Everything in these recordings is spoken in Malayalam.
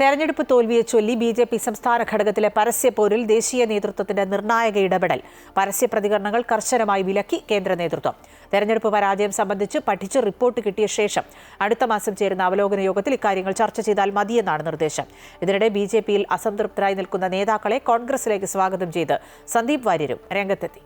തെരഞ്ഞെടുപ്പ് തോൽവിയെ ചൊല്ലി ബി.ജെ.പി. സംസ്ഥാന ഘടകത്തിലെ പരസ്യപ്പോരിൽ ദേശീയ നേതൃത്വത്തിന്റെ നിർണായക ഇടപെടൽ. പരസ്യ പ്രതികരണങ്ങൾ കർശനമായി വിലക്കി കേന്ദ്ര നേതൃത്വം. തെരഞ്ഞെടുപ്പ് പരാജയം സംബന്ധിച്ച് പഠിച്ച് റിപ്പോർട്ട് കിട്ടിയ ശേഷം അടുത്ത മാസം ചേരുന്ന അവലോകന യോഗത്തിൽ ഇക്കാര്യങ്ങൾ ചർച്ച ചെയ്താൽ മതിയെന്നാണ് നിർദ്ദേശം. ഇതിനിടെ ബി.ജെ.പിയിൽ അസംതൃപ്തരായി നിൽക്കുന്ന നേതാക്കളെ കോൺഗ്രസിലേക്ക് സ്വാഗതം ചെയ്ത് സന്ദീപ് വാര്യരും രംഗത്തെത്തി.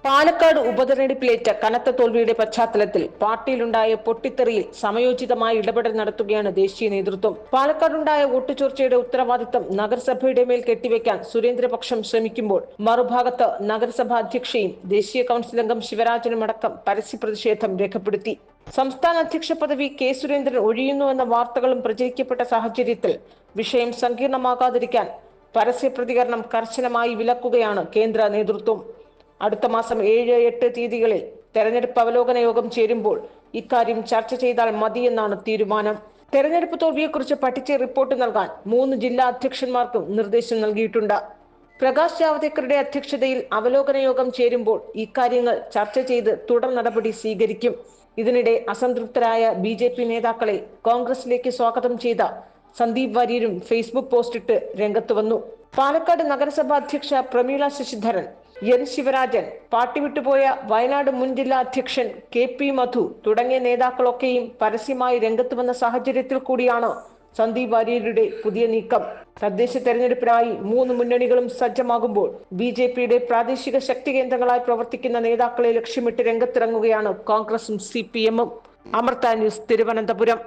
പാലക്കാട് ഉപതെരഞ്ഞെടുപ്പിലേറ്റ കനത്ത തോൽവിയുടെ പശ്ചാത്തലത്തിൽ പാർട്ടിയിലുണ്ടായ പൊട്ടിത്തെറിയിൽ സമയോചിതമായ ഇടപെടൽ നടത്തുകയാണ് ദേശീയ നേതൃത്വം. പാലക്കാടുണ്ടായ വോട്ട് ചോർച്ചയുടെ ഉത്തരവാദിത്തം നഗരസഭയുടെ മേൽ കെട്ടിവെക്കാൻ സുരേന്ദ്രപക്ഷം ശ്രമിക്കുമ്പോൾ മറുഭാഗത്ത് നഗരസഭാ അധ്യക്ഷയും ദേശീയ കൌൺസിൽ അംഗം ശിവരാജനും അടക്കം പരസ്യ പ്രതിഷേധം രേഖപ്പെടുത്തി. സംസ്ഥാന അധ്യക്ഷ പദവി കെ സുരേന്ദ്രൻ ഒഴിയുന്നുവെന്ന വാർത്തകളും പ്രചരിക്കപ്പെട്ട സാഹചര്യത്തിൽ വിഷയം സങ്കീർണമാകാതിരിക്കാൻ പരസ്യ പ്രതികരണം കർശനമായി വിലക്കുകയാണ് കേന്ദ്ര നേതൃത്വം. അടുത്ത മാസം 7, 8 തീയതികളിൽ തെരഞ്ഞെടുപ്പ് അവലോകന യോഗം ചേരുമ്പോൾ ഇക്കാര്യം ചർച്ച ചെയ്താൽ മതിയെന്നാണ് തീരുമാനം. തെരഞ്ഞെടുപ്പ് തോൽവിയെക്കുറിച്ച് പഠിച്ച് റിപ്പോർട്ട് നൽകാൻ 3 ജില്ലാ അധ്യക്ഷന്മാർക്കും നിർദ്ദേശം നൽകിയിട്ടുണ്ട്. പ്രകാശ് ജാവ്ദേക്കറുടെ അധ്യക്ഷതയിൽ അവലോകന യോഗം ചേരുമ്പോൾ ഇക്കാര്യങ്ങൾ ചർച്ച ചെയ്ത് തുടർ നടപടി സ്വീകരിക്കും. ഇതിനിടെ അസംതൃപ്തരായ ബി.ജെ.പി. നേതാക്കളെ കോൺഗ്രസിലേക്ക് സ്വാഗതം ചെയ്ത സന്ദീപ് വാര്യരും ഫേസ്ബുക്ക് പോസ്റ്റിട്ട് രംഗത്ത് വന്നു. പാലക്കാട് നഗരസഭാ അധ്യക്ഷ പ്രമീള ശശിധരൻ, എൻ ശിവരാജൻ, പാർട്ടി വിട്ടുപോയ വയനാട് മുൻ ജില്ലാ അധ്യക്ഷൻ കെ.പി. മധു തുടങ്ങിയ നേതാക്കളൊക്കെയും പരസ്യമായി രംഗത്ത് വന്ന സാഹചര്യത്തിൽ കൂടിയാണ് സന്ദീപ് വാര്യരുടെ പുതിയ നീക്കം. തദ്ദേശ തെരഞ്ഞെടുപ്പിനായി 3 മുന്നണികളും സജ്ജമാകുമ്പോൾ ബി.ജെ.പിയുടെ പ്രാദേശിക ശക്തി കേന്ദ്രങ്ങളായി പ്രവർത്തിക്കുന്ന നേതാക്കളെ ലക്ഷ്യമിട്ട് രംഗത്തിറങ്ങുകയാണ് കോൺഗ്രസും CPM-ഉം. അമൃത ന്യൂസ്, തിരുവനന്തപുരം.